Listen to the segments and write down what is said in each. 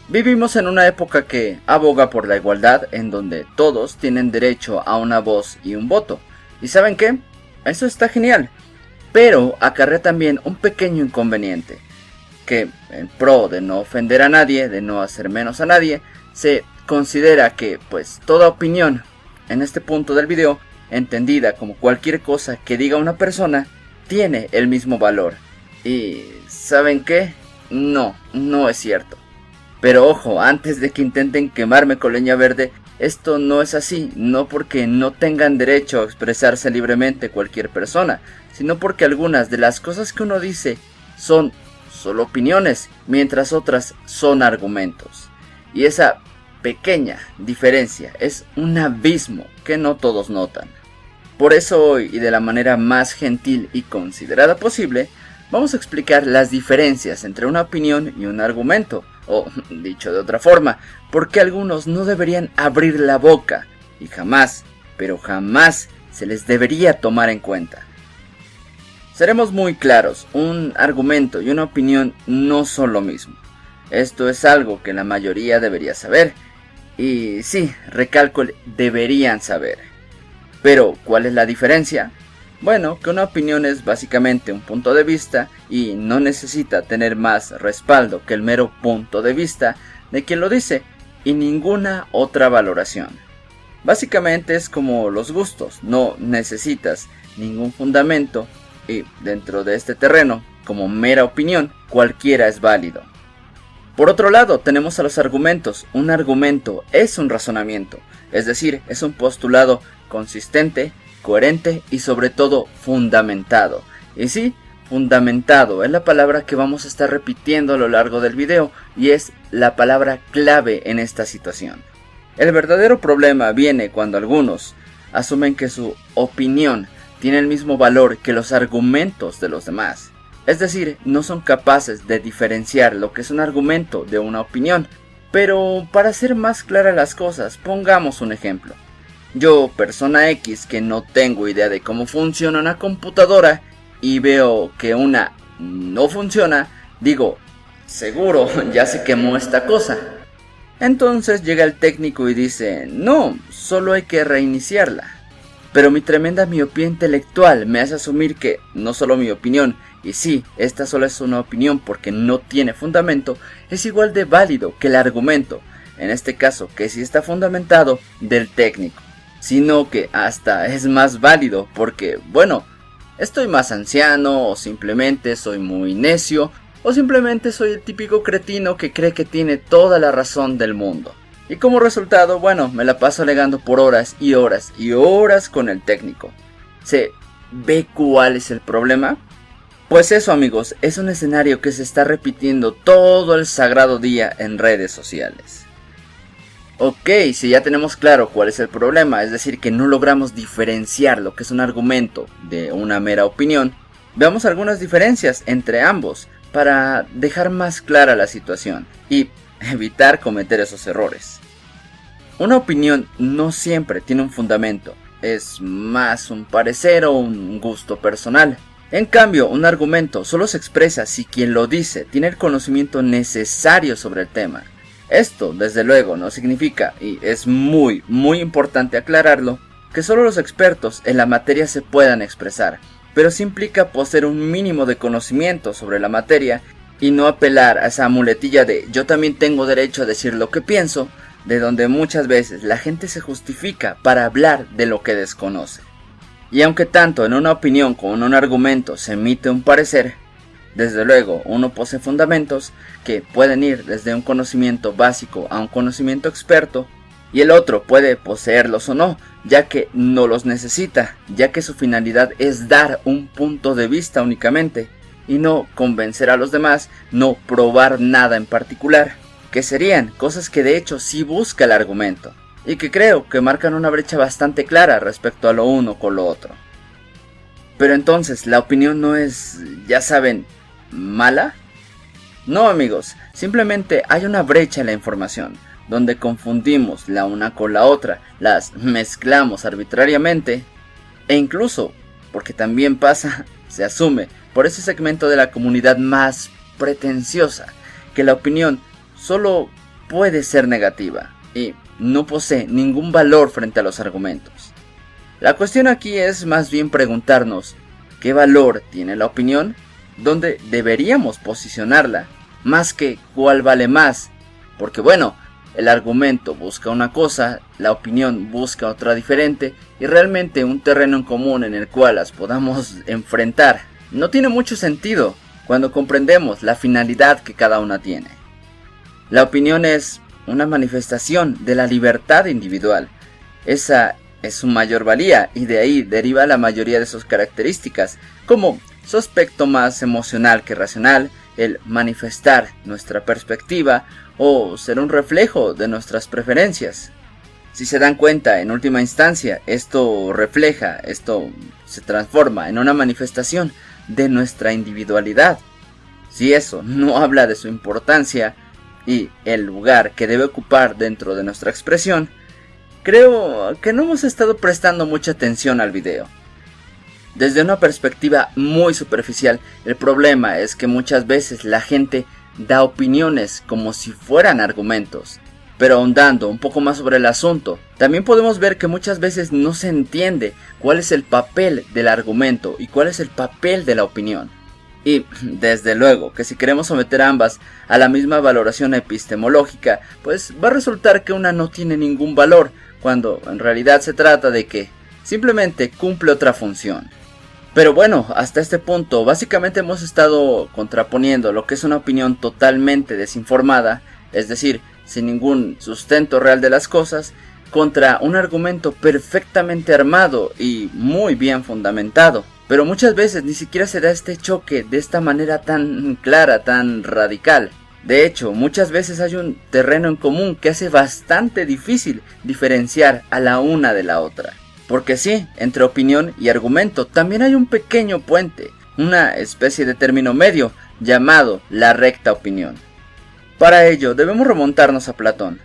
Vivimos en una época que aboga por la igualdad, en donde todos tienen derecho a una voz y un voto. ¿Y saben qué? Eso está genial, pero acarrea también un pequeño inconveniente, que en pro de no ofender a nadie, de no hacer menos a nadie, se considera que pues toda opinión en este punto del video, entendida como cualquier cosa que diga una persona, tiene el mismo valor. Y ¿saben qué? No es cierto. Pero ojo, antes de que intenten quemarme con leña verde, esto no es así, no porque no tengan derecho a expresarse libremente cualquier persona, sino porque algunas de las cosas que uno dice son solo opiniones, mientras otras son argumentos. Y esa pequeña diferencia es un abismo que no todos notan. Por eso hoy, y de la manera más gentil y considerada posible, vamos a explicar las diferencias entre una opinión y un argumento, o dicho de otra forma, por qué algunos no deberían abrir la boca y jamás, pero jamás se les debería tomar en cuenta. Seremos muy claros, un argumento y una opinión no son lo mismo. Esto es algo que la mayoría debería saber, y sí, recalco el deberían saber. Pero, ¿cuál es la diferencia? Bueno, que una opinión es básicamente un punto de vista y no necesita tener más respaldo que el mero punto de vista de quien lo dice y ninguna otra valoración. Básicamente es como los gustos, no necesitas ningún fundamento y dentro de este terreno, como mera opinión, cualquiera es válido. Por otro lado, tenemos a los argumentos. Un argumento es un razonamiento, es decir, es un postulado consistente, coherente y sobre todo fundamentado. Y sí, fundamentado es la palabra que vamos a estar repitiendo a lo largo del video y es la palabra clave en esta situación. El verdadero problema viene cuando algunos asumen que su opinión tiene el mismo valor que los argumentos de los demás. Es decir, no son capaces de diferenciar lo que es un argumento de una opinión. Pero para hacer más claras las cosas, pongamos un ejemplo. Yo, persona X, que no tengo idea de cómo funciona una computadora y veo que una no funciona, digo, seguro ya se quemó esta cosa. Entonces llega el técnico y dice, no, solo hay que reiniciarla. Pero mi tremenda miopía intelectual me hace asumir que no solo mi opinión, y sí, esta solo es una opinión porque no tiene fundamento, es igual de válido que el argumento, en este caso que sí está fundamentado, del técnico. Sino que hasta es más válido porque, bueno, estoy más anciano o simplemente soy muy necio o simplemente soy el típico cretino que cree que tiene toda la razón del mundo. Y como resultado, bueno, me la paso alegando por horas y horas y horas con el técnico. ¿Se ve cuál es el problema? Pues eso, amigos, es un escenario que se está repitiendo todo el sagrado día en redes sociales. Ok, si ya tenemos claro cuál es el problema, es decir, que no logramos diferenciar lo que es un argumento de una mera opinión, veamos algunas diferencias entre ambos para dejar más clara la situación y evitar cometer esos errores. Una opinión no siempre tiene un fundamento, es más un parecer o un gusto personal. En cambio, un argumento solo se expresa si quien lo dice tiene el conocimiento necesario sobre el tema. Esto, desde luego, no significa, y es muy importante aclararlo, que solo los expertos en la materia se puedan expresar, pero sí implica poseer un mínimo de conocimiento sobre la materia y no apelar a esa muletilla de yo también tengo derecho a decir lo que pienso, de donde muchas veces la gente se justifica para hablar de lo que desconoce. Y aunque tanto en una opinión como en un argumento se emite un parecer, desde luego uno posee fundamentos que pueden ir desde un conocimiento básico a un conocimiento experto, y el otro puede poseerlos o no, ya que no los necesita, ya que su finalidad es dar un punto de vista únicamente, y no convencer a los demás, no probar nada en particular, que serían cosas que de hecho sí busca el argumento, y que creo que marcan una brecha bastante clara respecto a lo uno con lo otro. Pero entonces, ¿la opinión no es, ya saben, mala? No, amigos, simplemente hay una brecha en la información, donde confundimos la una con la otra, las mezclamos arbitrariamente, e incluso, porque también pasa, se asume por ese segmento de la comunidad más pretenciosa, que la opinión solo puede ser negativa y no posee ningún valor frente a los argumentos. La cuestión aquí es más bien preguntarnos qué valor tiene la opinión, dónde deberíamos posicionarla, más que cuál vale más, porque bueno, el argumento busca una cosa, la opinión busca otra diferente, y realmente un terreno en común en el cual las podamos enfrentar no tiene mucho sentido cuando comprendemos la finalidad que cada una tiene. La opinión es una manifestación de la libertad individual. Esa es su mayor valía y de ahí deriva la mayoría de sus características, como su aspecto más emocional que racional, el manifestar nuestra perspectiva o ser un reflejo de nuestras preferencias. Si se dan cuenta, en última instancia, esto se transforma en una manifestación de nuestra individualidad. Si eso no habla de su importancia y el lugar que debe ocupar dentro de nuestra expresión, creo que no hemos estado prestando mucha atención al video. Desde una perspectiva muy superficial, el problema es que muchas veces la gente da opiniones como si fueran argumentos. Pero ahondando un poco más sobre el asunto, también podemos ver que muchas veces no se entiende cuál es el papel del argumento y cuál es el papel de la opinión. Y desde luego que si queremos someter ambas a la misma valoración epistemológica, pues va a resultar que una no tiene ningún valor, cuando en realidad se trata de que simplemente cumple otra función. Pero bueno, hasta este punto básicamente hemos estado contraponiendo lo que es una opinión totalmente desinformada, es decir, sin ningún sustento real de las cosas, contra un argumento perfectamente armado y muy bien fundamentado. Pero muchas veces ni siquiera se da este choque de esta manera tan clara, tan radical. De hecho, muchas veces hay un terreno en común que hace bastante difícil diferenciar a la una de la otra. Porque sí, entre opinión y argumento también hay un pequeño puente, una especie de término medio llamado la recta opinión. Para ello debemos remontarnos a Platón.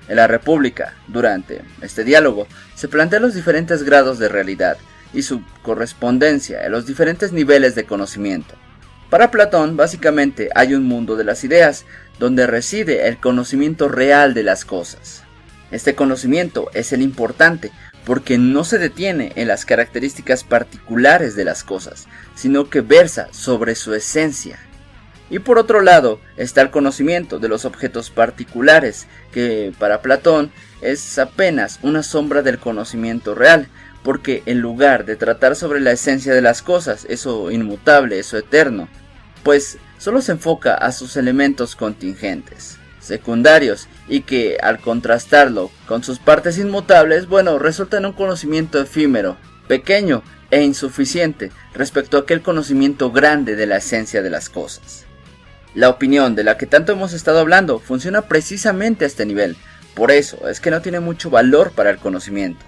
En la República, durante este diálogo, se plantean los diferentes grados de realidad y su correspondencia en los diferentes niveles de conocimiento. Para Platón, básicamente hay un mundo de las ideas, donde reside el conocimiento real de las cosas. Este conocimiento es el importante, porque no se detiene en las características particulares de las cosas, sino que versa sobre su esencia. Y por otro lado está el conocimiento de los objetos particulares, que para Platón es apenas una sombra del conocimiento real, porque en lugar de tratar sobre la esencia de las cosas, eso inmutable, eso eterno, pues solo se enfoca a sus elementos contingentes, secundarios, y que al contrastarlo con sus partes inmutables, bueno, resulta en un conocimiento efímero, pequeño e insuficiente respecto a aquel conocimiento grande de la esencia de las cosas. La opinión de la que tanto hemos estado hablando funciona precisamente a este nivel, por eso es que no tiene mucho valor para el conocimiento.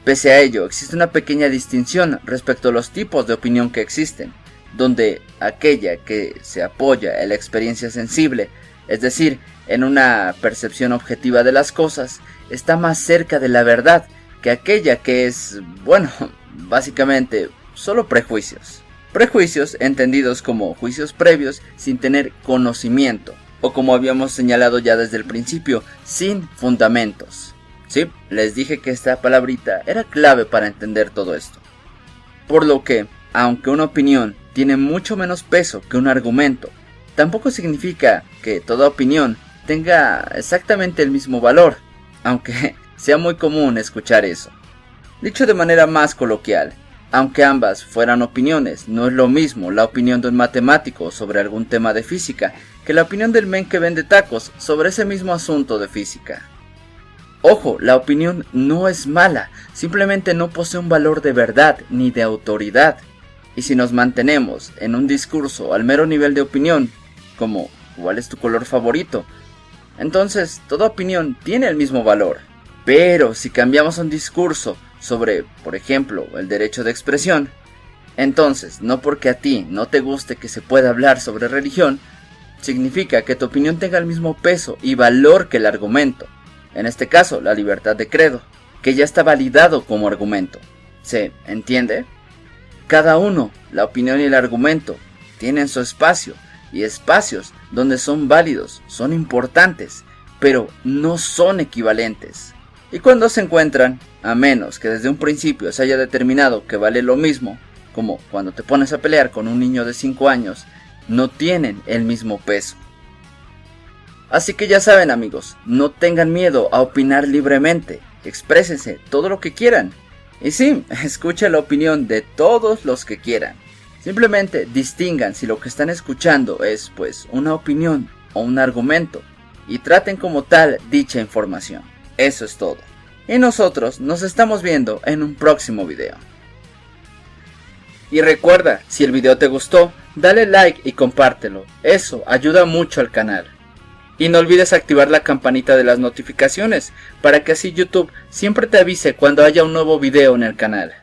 Pese a ello, existe una pequeña distinción respecto a los tipos de opinión que existen, donde aquella que se apoya en la experiencia sensible, es decir, en una percepción objetiva de las cosas, está más cerca de la verdad que aquella que es, bueno, básicamente solo prejuicios. Prejuicios entendidos como juicios previos sin tener conocimiento, o como habíamos señalado ya desde el principio, sin fundamentos. Sí, les dije que esta palabrita era clave para entender todo esto. Por lo que, aunque una opinión tiene mucho menos peso que un argumento, tampoco significa que toda opinión tenga exactamente el mismo valor, aunque sea muy común escuchar eso. Dicho de manera más coloquial, aunque ambas fueran opiniones, no es lo mismo la opinión de un matemático sobre algún tema de física que la opinión del men que vende tacos sobre ese mismo asunto de física. Ojo, la opinión no es mala, simplemente no posee un valor de verdad ni de autoridad. Y si nos mantenemos en un discurso al mero nivel de opinión, como ¿cuál es tu color favorito?, entonces toda opinión tiene el mismo valor. Pero si cambiamos un discurso sobre, por ejemplo, el derecho de expresión, entonces no porque a ti no te guste que se pueda hablar sobre religión, significa que tu opinión tenga el mismo peso y valor que el argumento. En este caso, la libertad de credo, que ya está validado como argumento. ¿Se entiende? Cada uno, la opinión y el argumento, tienen su espacio, y espacios donde son válidos, son importantes, pero no son equivalentes. Y cuando se encuentran, a menos que desde un principio se haya determinado que vale lo mismo, como cuando te pones a pelear con un niño de 5 años, no tienen el mismo peso. Así que ya saben, amigos, no tengan miedo a opinar libremente, exprésense todo lo que quieran. Y sí, escuchen la opinión de todos los que quieran. Simplemente distingan si lo que están escuchando es pues una opinión o un argumento y traten como tal dicha información. Eso es todo. Y nosotros nos estamos viendo en un próximo video. Y recuerda, si el video te gustó, dale like y compártelo. Eso ayuda mucho al canal. Y no olvides activar la campanita de las notificaciones para que así YouTube siempre te avise cuando haya un nuevo video en el canal.